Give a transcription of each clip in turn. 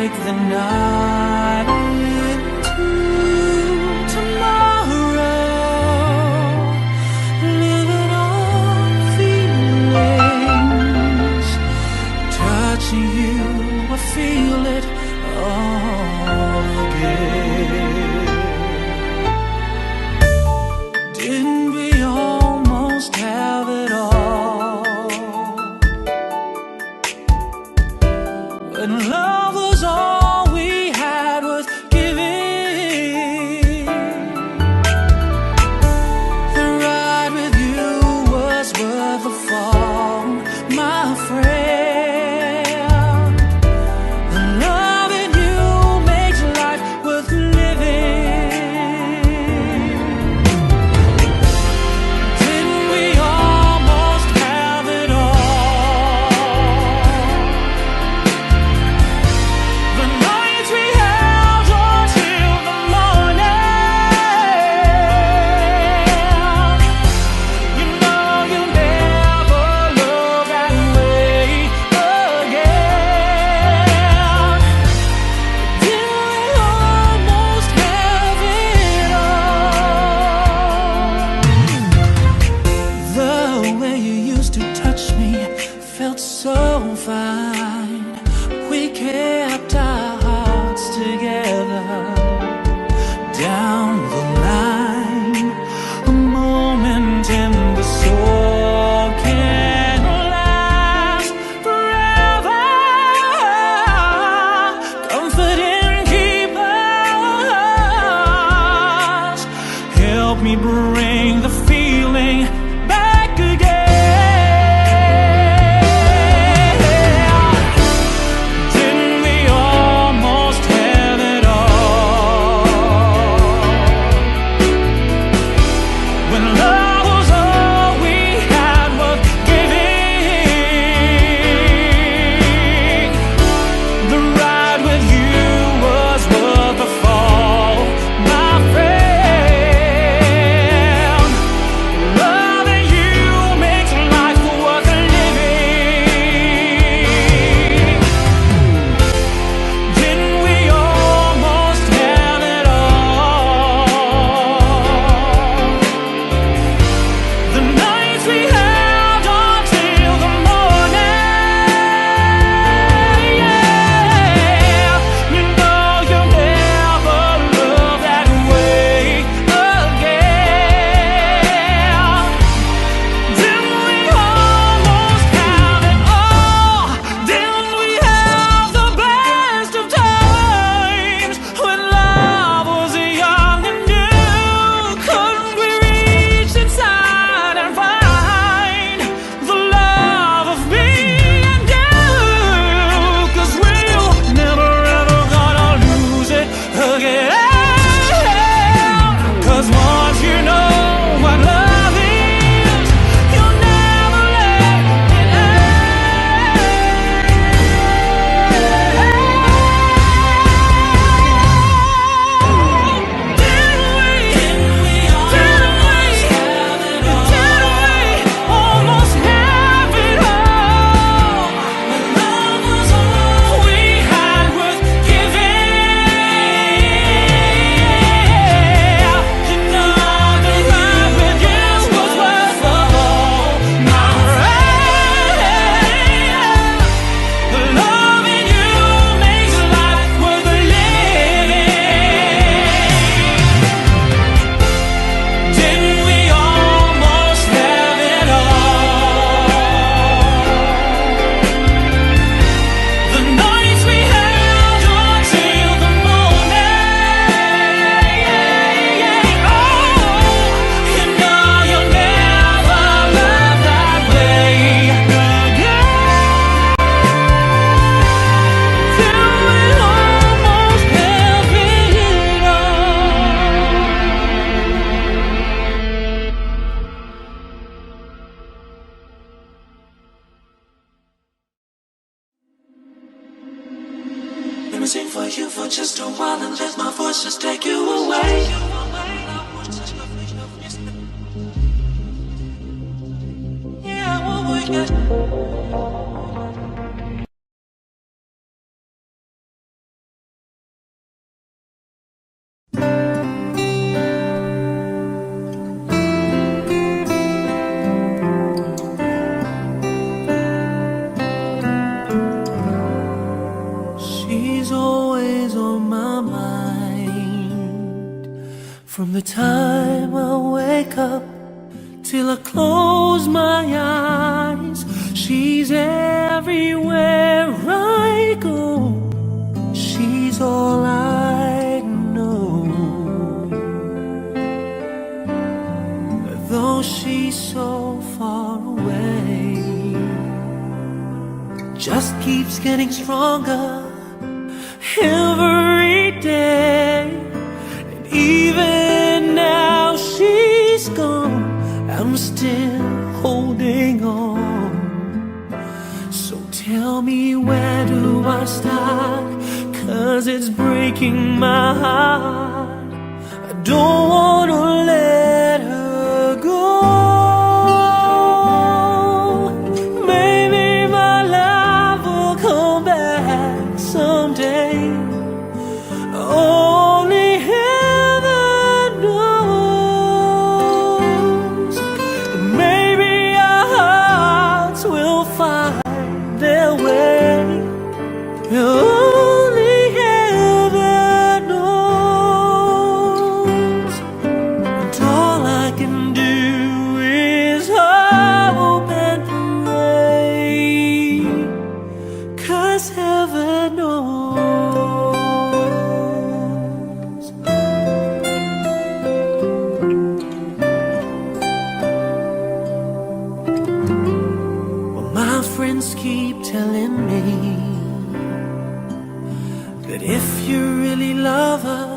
take the night into tomorrow, living on feelings, touching you, I feel it all again. Didn't we almost have it all? When love was all we had worth giving, the ride with you was worth the fall, my friend. The love in you makes life worth living. Didn't we almost have it all? The nights we held on till the morning. You know you'll never love that way again. Didn't we almost have it all? The way you used to touch me felt so fine. We kept our hearts together down the line. A moment in the soul can last forever. Comfort and keep us. Help me bring the feeling back again. Didn't we almost have it all? When love was all we had worth giving, the ride with you was worth the fall, my friend. Loving you makes life worth living. Didn't we almost have it all? The nights we held on till the morning. You know you'll never love that way again. Didn't we almost have it all? Didn't we have the best of times when love was young and new? Couldn't we reach inside and find the love of me and you? 'Cause we'll never ever gonna lose it again. 'Cause once you know what love is, you'll never let it end. Didn't we almost have it all? When love was all we had worth giving, you know the ride with you was worth the fall, my friend. The love in you makes life worth living. Didn't we almost have it all? The nights we held on till the morning. Oh, you know you'll never love that way again. Till we almost have it all. Let me sing for you for just a while and let my voice just take you away. Yeah, what we got. She's always on my mind. From the time I wake up till I close my eyes, she's everywhere I go. She's all I know. Though she's so far away, just keeps getting stronger every day. And even now she's gone, I'm still holding on. So tell me, where do I start? 'Cause it's breaking my heart. I don't wanna let her go. Maybe my love will come back someday. Only heaven knows. Maybe our hearts will find their way. Only heaven knows. And all I can do is hope and pray, 'cause heaven knows. Well, my friends keep telling me that if you really love her,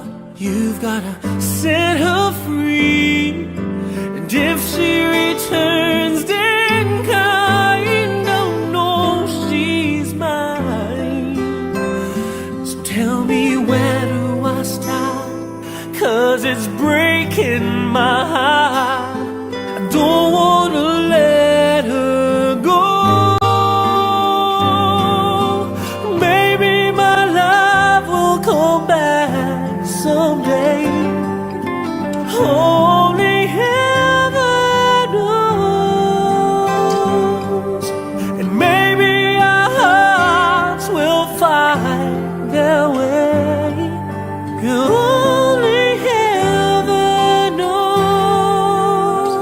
you've gotta set her free. And if she returns, then kind of know she's mine. So tell me, where do I start? 'Cause it's breaking my heart. I don't wanna let her go. Come back someday. Only heaven knows. And maybe our hearts will find their way. Only heaven knows.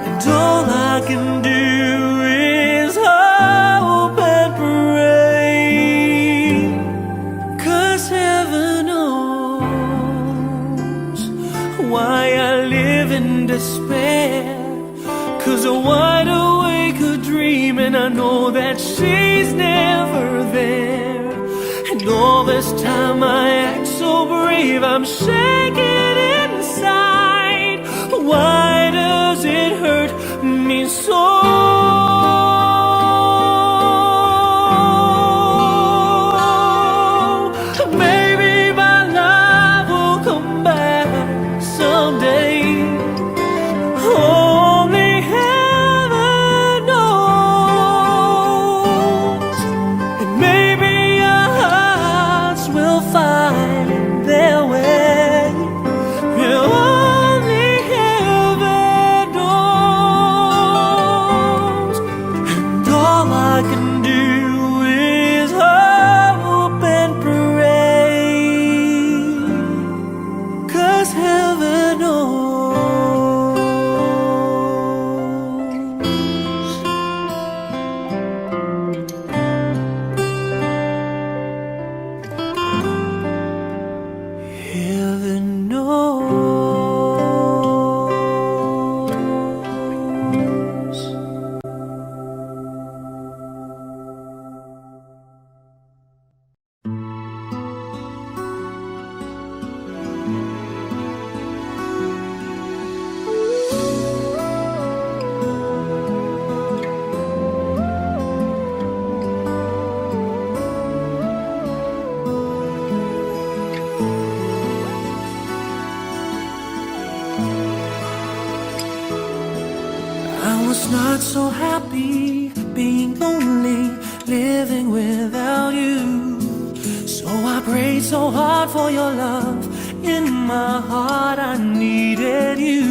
And all I can do is hope and pray, 'cause heaven knows why I live in despair. 'Cause I wide awake a dream, and I know that she's never there. And all this time I act so brave, I'm shaking inside. Why does it hurt me so? was not so happy being lonely, living without you. So I prayed so hard for your love. In my heart I needed you.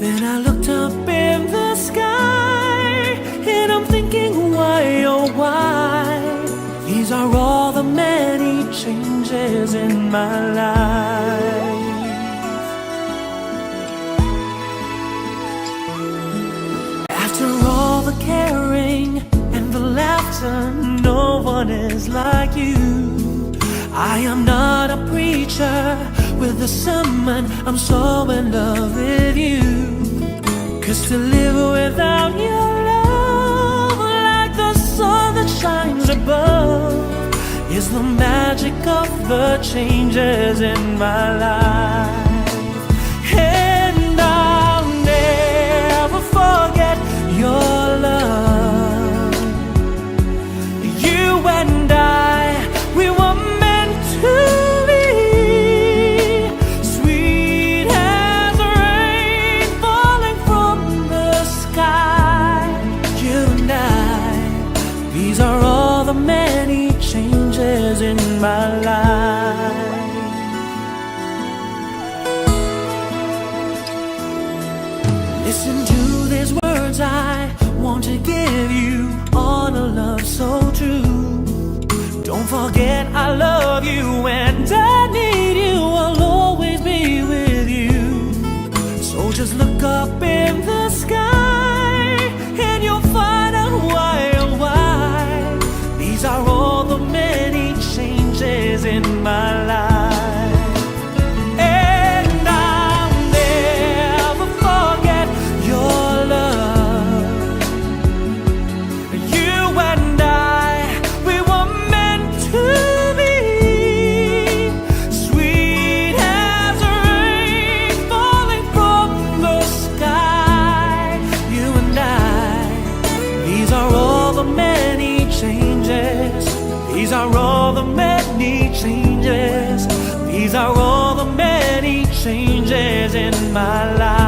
Then I looked up in the sky, and I'm thinking why, oh why These are all the many changes in my life. After all the caring and the laughter, no one is like you. I am not a preacher with a sermon, I'm so in love with you. 'Cause to live without your love, like the sun that shines above, is the magic of the changes in my life. And I'll never forget your love. You and I, we were meant to be. Sweet as rain falling from the sky. You and I, these are all the many changes in my life. Listen to these words I want to give you, on a love so true. Don't forget I love you and I need you, I'll always be with you. So just look up in the sky and you'll find out why, oh why. These are all the many changes in my life. And I'll never forget your love. You and I, we were meant to be. Sweet as rain falling from the sky. You and I, these are all the many changes. These are all the many changes. These are all the many changes in my life.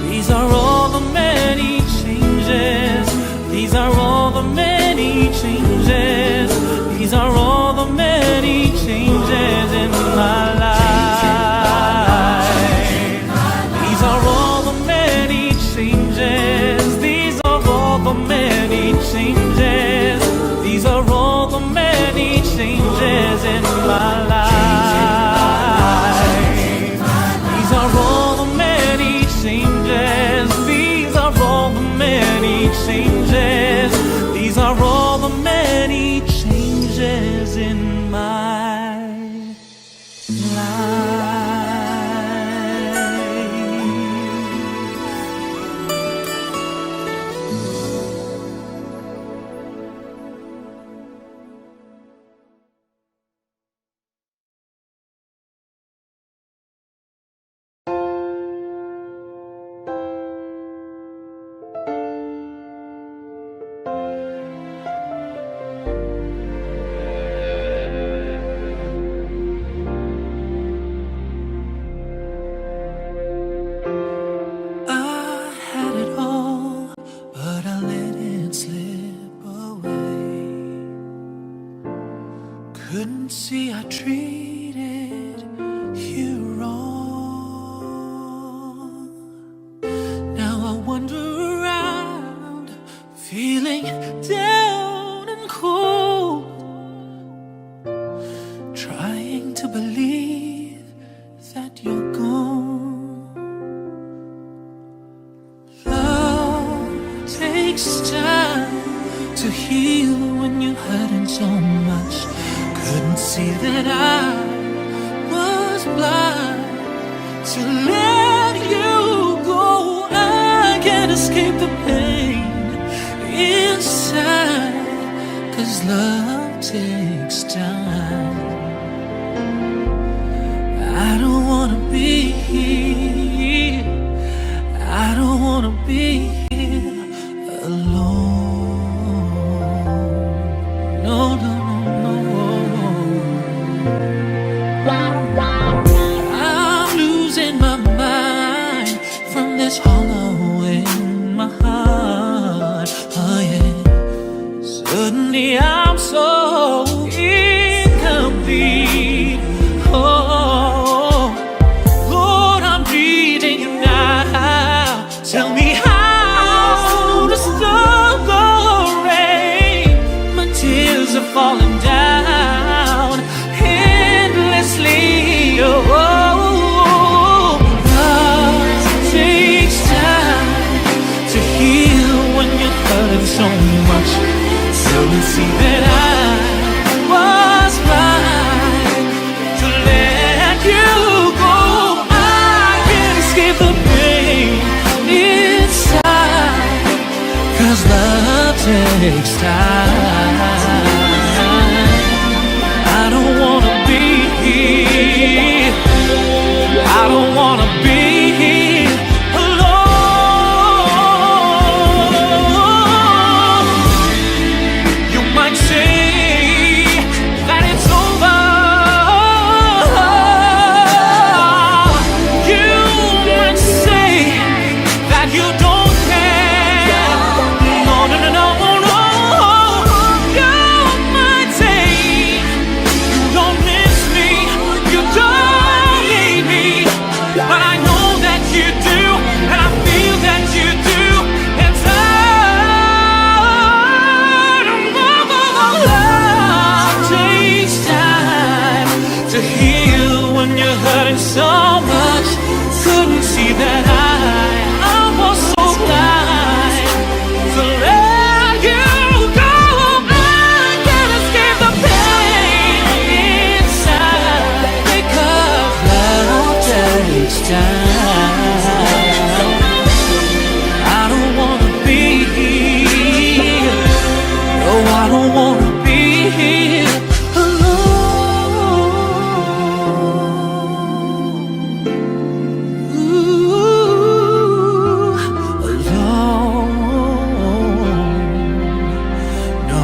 These are all the many changes. These are all the many changes in my life. These are all the many changes. These are all the many changes. These are all the many changes in my life. These are all the many changes. These are all the many changes. These are all the many changes in my life. Couldn't see I treated you wrong. Now I wander around, feeling down and cold, trying to believe that you're gone. Love takes time to heal when you're hurting so much. Couldn't see that I was blind to let you go. I can't escape the pain inside, 'cause love takes time. couldn't see that I was blind to let you go. I can't escape the pain inside, 'cause love takes time. I don't wanna be here, I don't wanna be here alone. You might say that it's over, you might say that you don't care. No, no, no, no, no. You might say you don't miss me, you don't need me, but I know that you do, and I feel that you do inside. Love takes time to heal when you're hurting so much. Couldn't see that I was so blind to let you go. I can't escape the pain inside, because love takes time. I don't wanna be here, no, I don't wanna be here alone. Ooh, alone, no.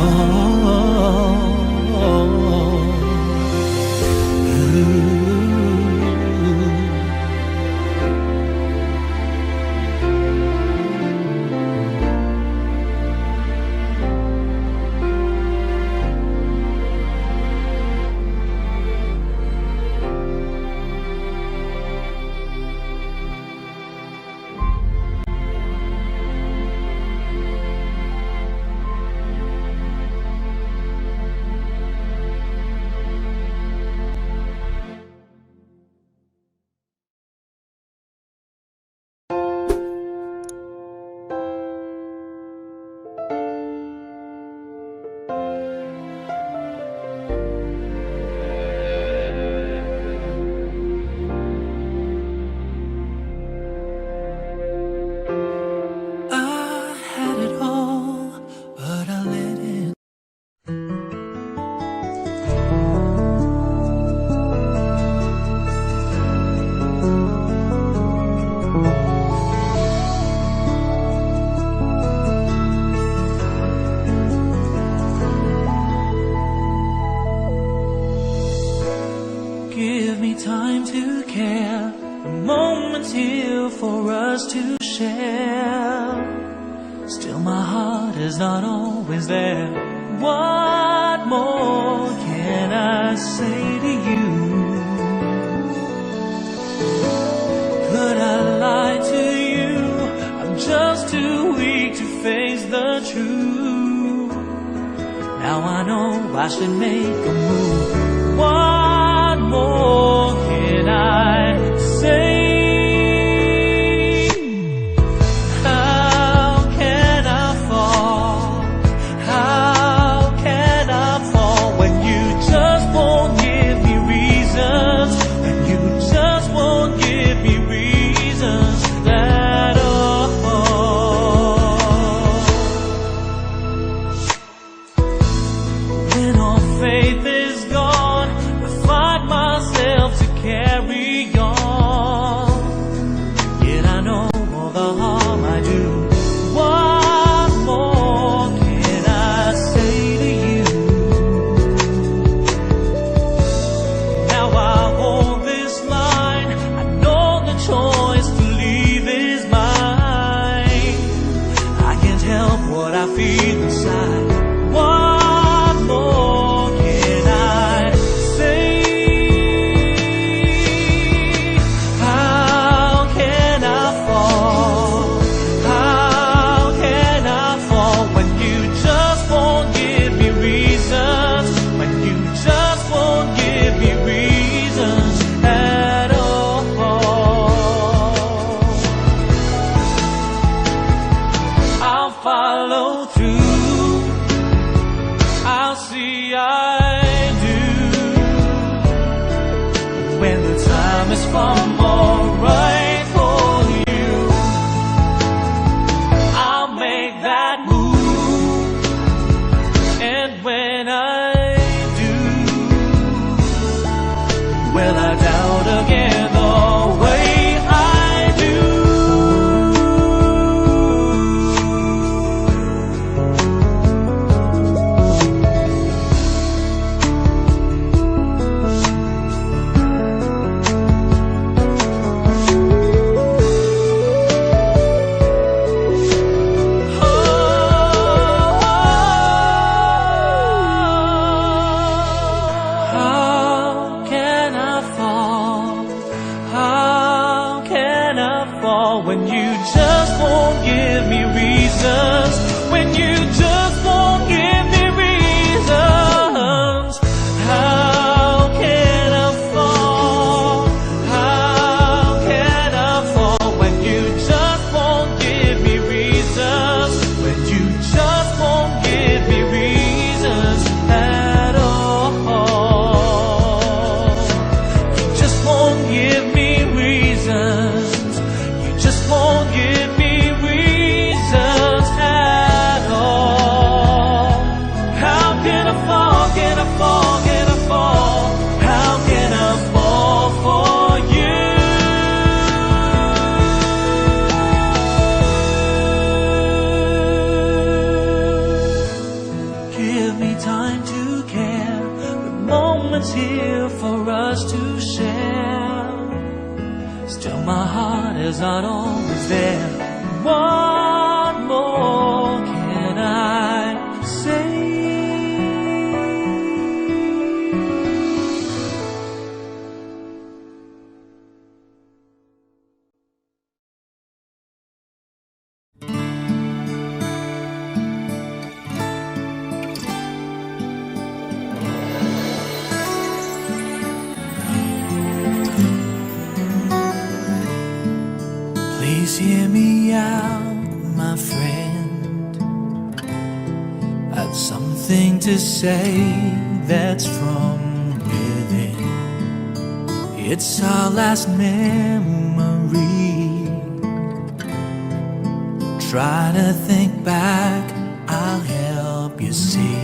I had it all, but I let it. Give me time to care, a moment's here for us to share. Still my heart is not always there. What more can I say to you? Could I lie to you? I'm just too weak to face the truth. Now I know I should make a move. What more can I say? How can I fall? How can I fall when you just won't give me reasons? When you just won't give me reasons at all. When all faith is gone, is far more right for you. I'll make that move, and when I do, will I doubt again the way I do? How can I fall? How can I fall when you just won't give me reasons? When you just won't give me reasons? How can I fall? How can I fall when you just won't give me reasons? When you just won't give me reasons at all. You just won't give me reasons. You just won't give me reasons at all. How can I fall? Can I fall? Can I fall? How can I fall for you? Give me time to care. The moment's here for us to share. Still my heart is not always there. What more can I say? Please hear me out, my friend. I've something to say that's from within. It's our last memory. Try to think back, I'll help you see.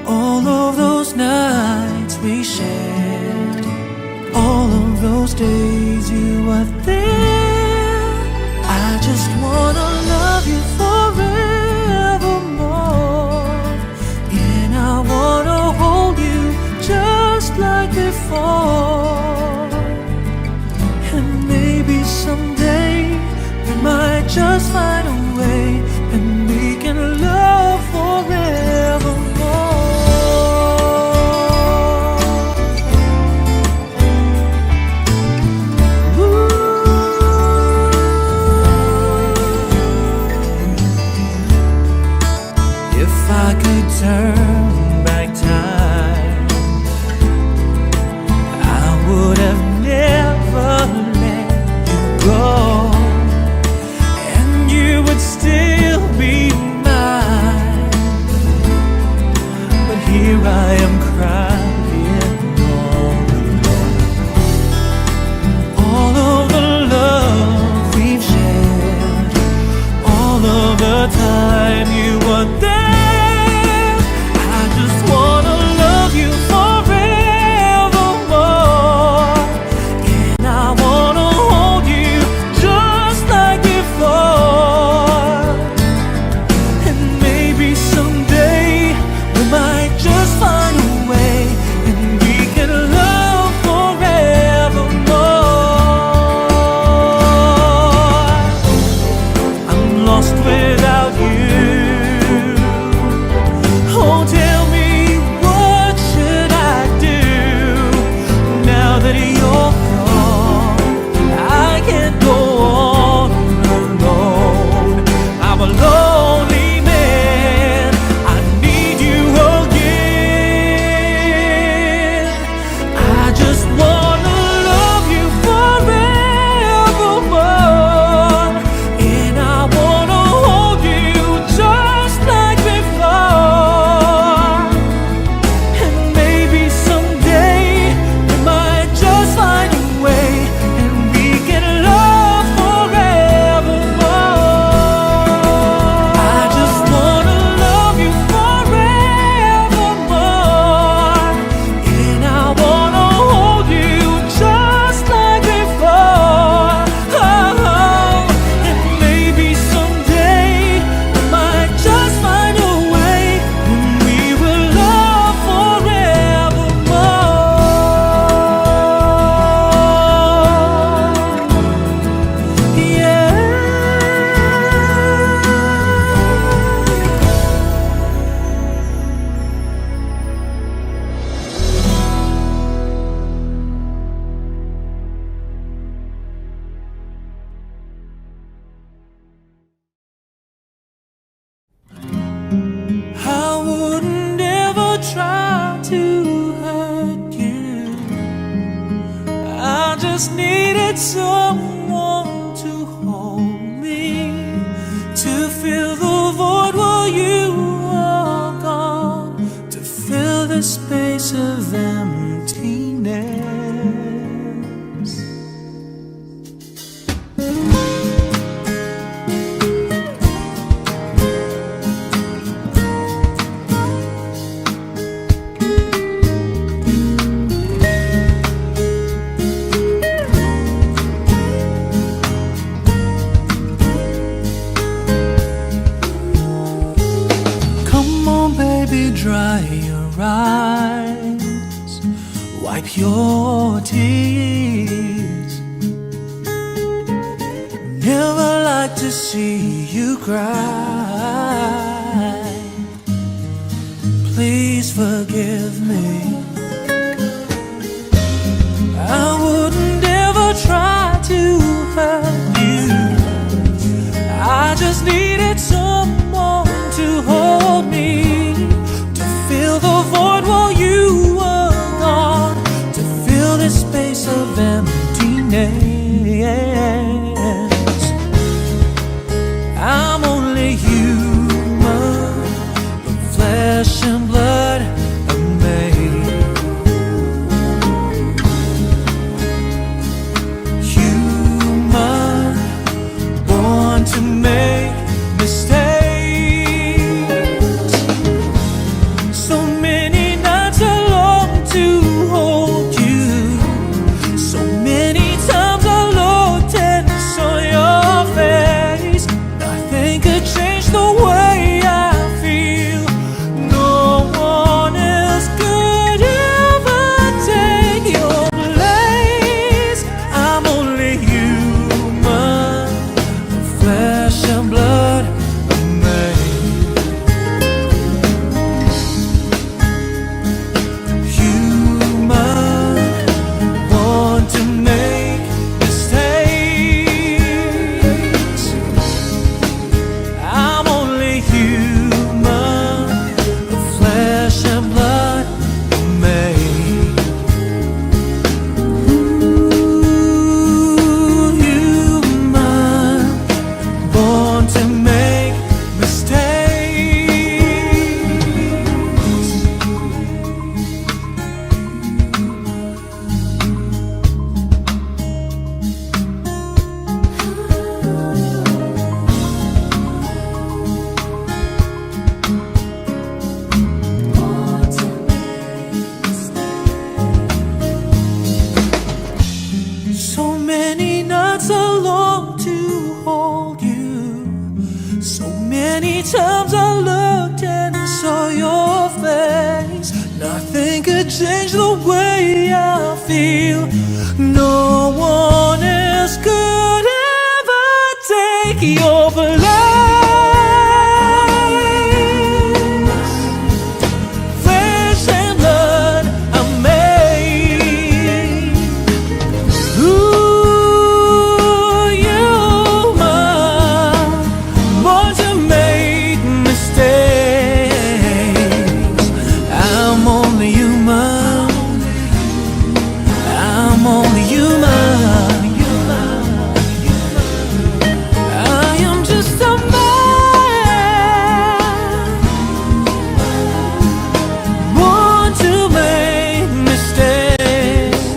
All of those nights we shared, all of those days you were there. I just wanna love you forevermore, and I wanna hold you just like before. And maybe someday we might just find a way, and we can love forevermore. If I could turn back time, just needed someone to hold me, to fill the void while you are gone, to fill the space of emptiness. Dry your eyes, wipe your tears. Never like to see you cry. Please forgive me. I wouldn't ever try to hurt you. I just needed someone to hold me, fill the void while you were gone, to fill the space of emptiness. I'm only human, but flesh and blood are made. Human, born to make mistakes. Times I looked and saw your face. Nothing could change the way I feel. No one else could ever take your place. Flesh and blood are made. Ooh, you are born to make mistakes. I'm only human. I'm only human. I am just a man, born to make mistakes.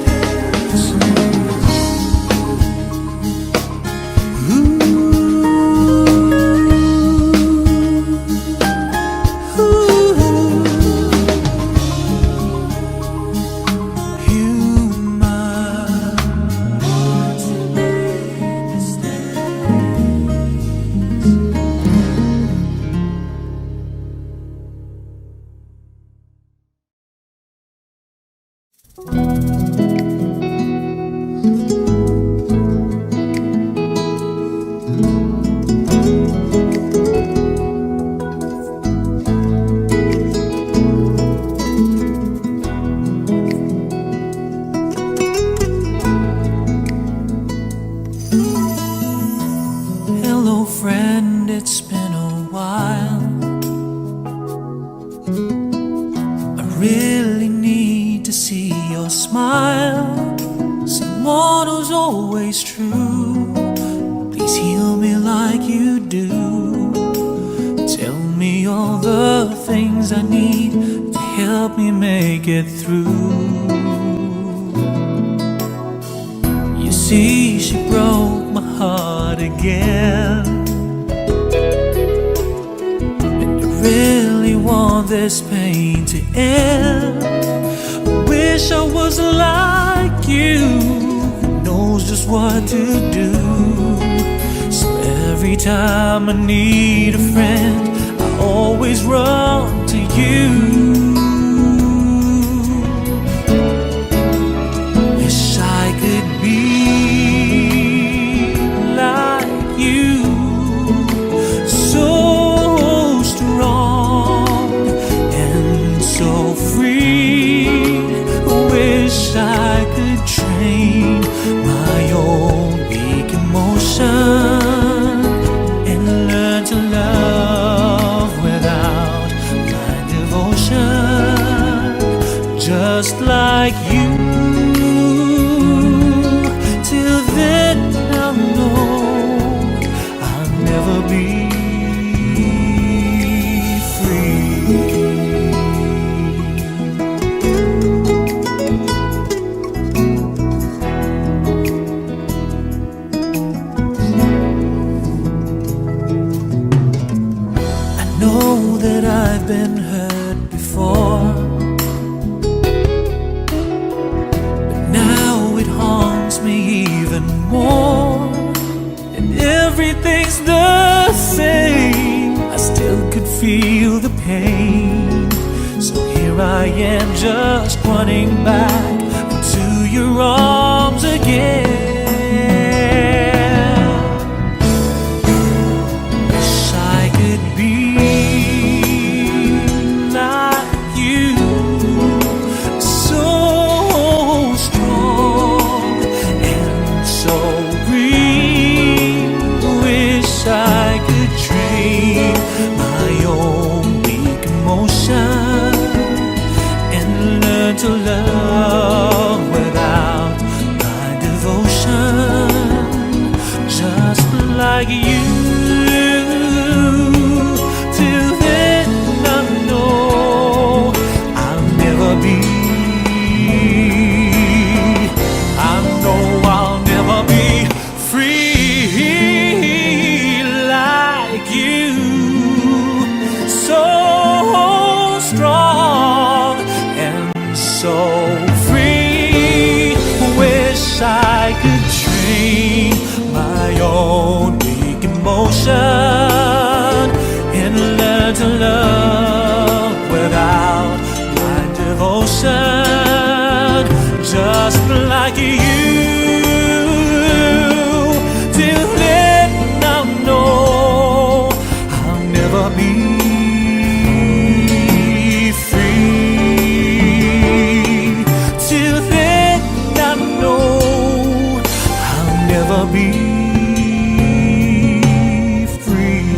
Hello friend, it's been a while. I really need to see your smile. So someone who's always true. Please heal me like you do. Tell me all the things I need to help me make it through. You see, she broke my heart again, and I really want this pain to end. I wish I was like you, who knows just what to do. So every time I need a friend, I always run to you. Wish I could be like you, so strong and so free. Wish I could train my own weak emotion and learn to love without my devotion, just like you. Till then I'll know I'll never be free. I know that I've been hurt before, but now it haunts me even more. And everything's the same, I still could feel the pain. So here I am, just running back to your arms again. Wish I could be like you, so strong and so free. Wish I could train my own weak emotion and learn to love without my devotion, just like you. Till then I know I'll never be, I know I'll never be free like you, so strong and so free. Wish I could train my own weak emotion and learn to love without my devotion, just like you. Till then I know I'll never be free. Till then I know I'll never be free.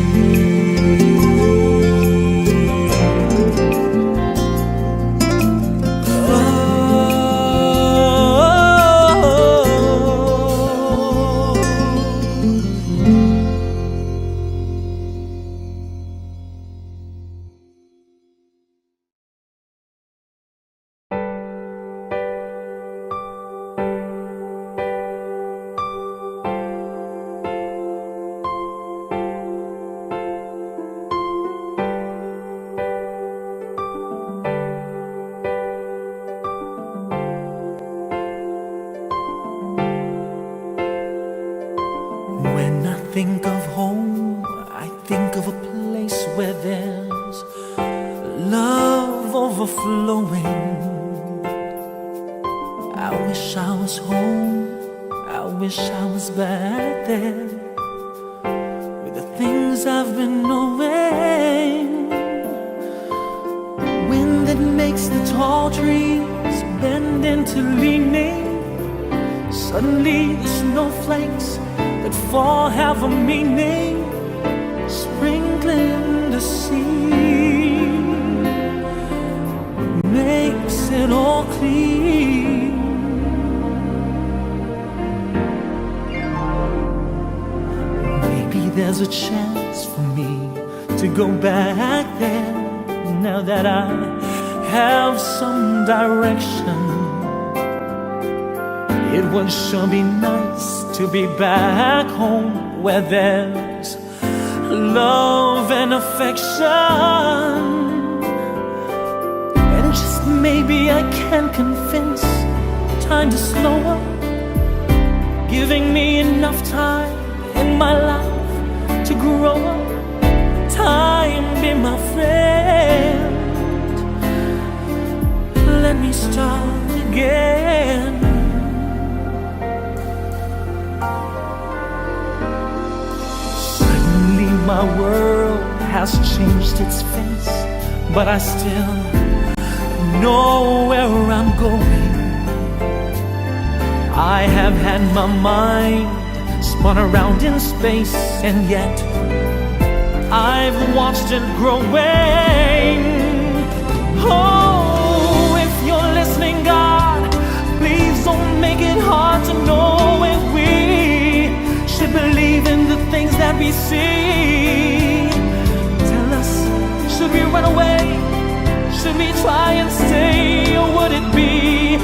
When I think of home, I think of a place where there's love overflowing. I wish I was home, I wish I was back there with the things I've been knowing. Wind that makes the tall trees bend into leaning. Suddenly the snowflakes that fall have a meaning, sprinkling the sea makes it all clean. there's a chance for me to go back there. Now that I have some direction, it would sure be nice to be back home where there's love and affection. And just maybe I can convince time to slow up, giving me enough time in my life to grow up. Time, be my friend. Let me start again. Suddenly my world has changed its face, but I still know where I'm going. I have had my mind spun around in space, and yet I've watched it growing. Oh, if you're listening, God, please don't make it hard to know if we should believe in the things that we see. Tell us, should we run away? Should we try and stay? Or would it be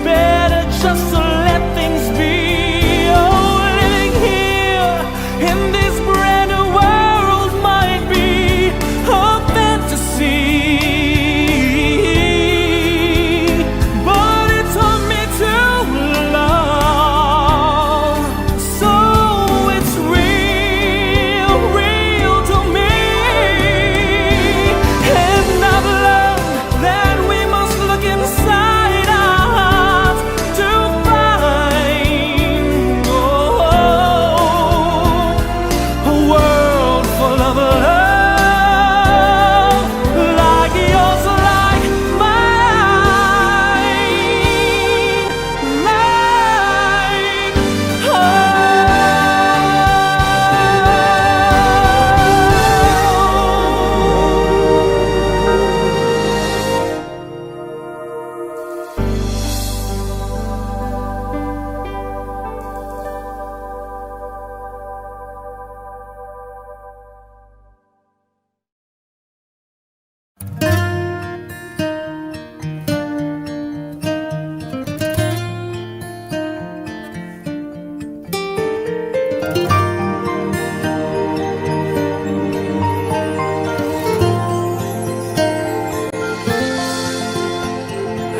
better just to let things be? Oh, living here in this brand new world might be a fantasy, but it taught me to love, so it's real, real to me. And I've learned that we must look inside our hearts to find a world full of love, like yours, like mine, like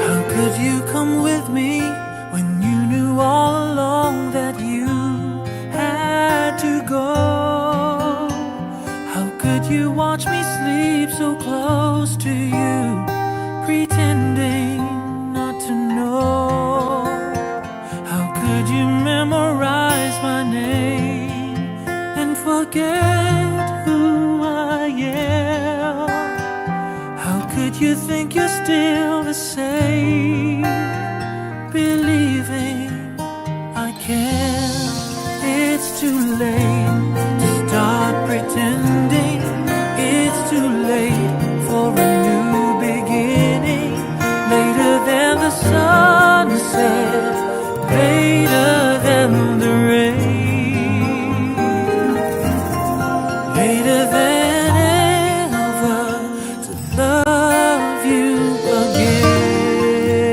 how could you come with me when you knew all along that you had to go? How could you watch me sleep so close to you, pretending not to know? How could you memorize my name and forget who I am? How could you think you're still the same, believing I can? It's too late to start pretending. It's too late for a new beginning. Later than the sunset, later than the rain, later than ever to love you again.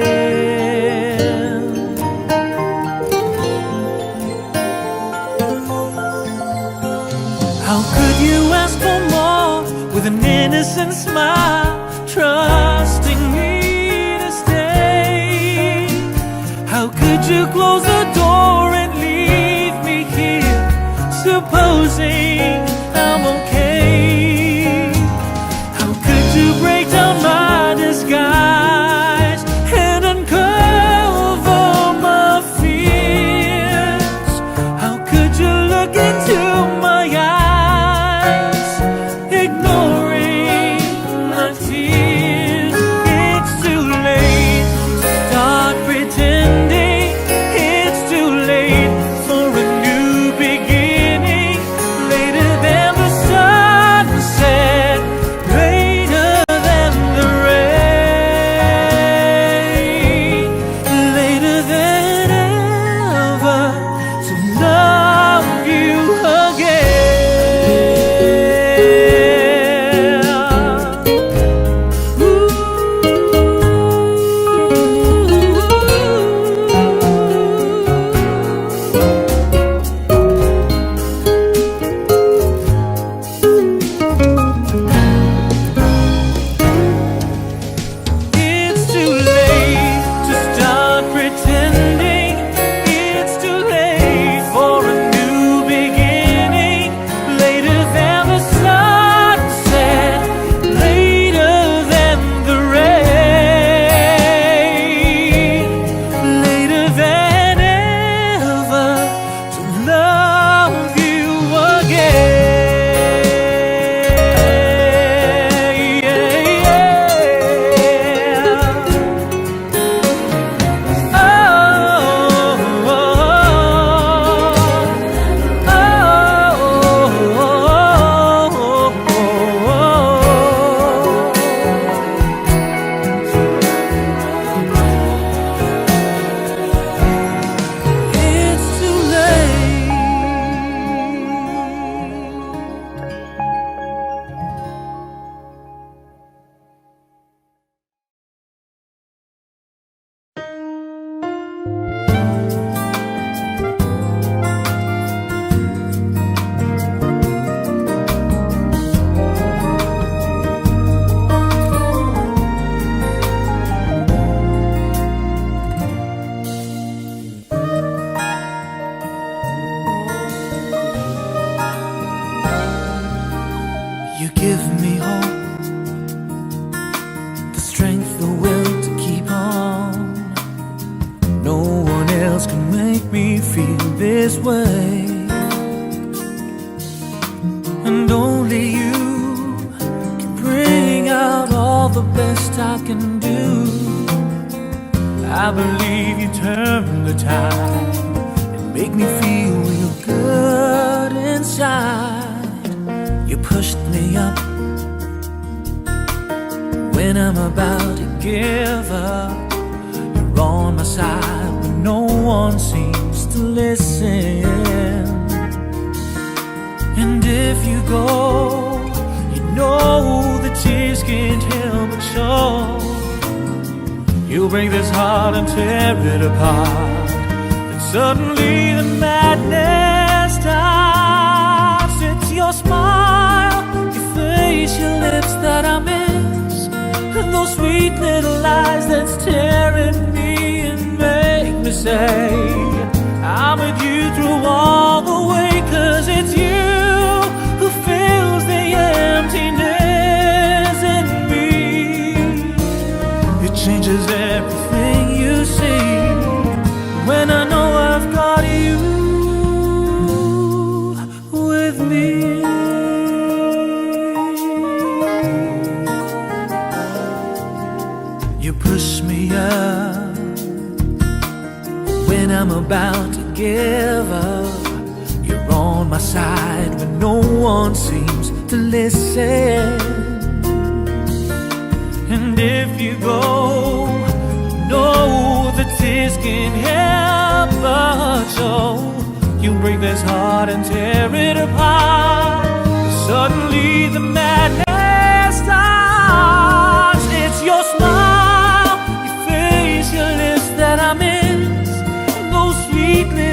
How could you ask for more with an innocent smile, trusting me to stay? How could you close the door and leave me here, supposing I'm okay? How could you break down my disguise and uncover my fears? How could you look into my eyes, ignoring my tears? It's too late to start pretending. It's too late for a new beginning. Later than the sun. else can make me feel this way, and only you can bring out all the best I can do. I believe you turn the tide and make me feel real good inside. You pushed me up when I'm about to give up. You're on my side when no one seems to listen. And if you go, you know the tears can't help but show. You'll break this heart and tear it apart. Then suddenly the madness starts. It's your smile, your face, your lips that I miss, and those sweet little lies that's tearing me and make me say I'm with you through all the way. 'Cause it's you who fills the emptiness in me. It changes everything you see when I know I've got you with me. You push me up when I'm about to give up. You're on my side when no one seems to listen. And if you go, no, the tears can't help but show. You break this heart and tear it apart. Suddenly the madness starts. It's your smile, your face, your lips that I miss, those sweet lips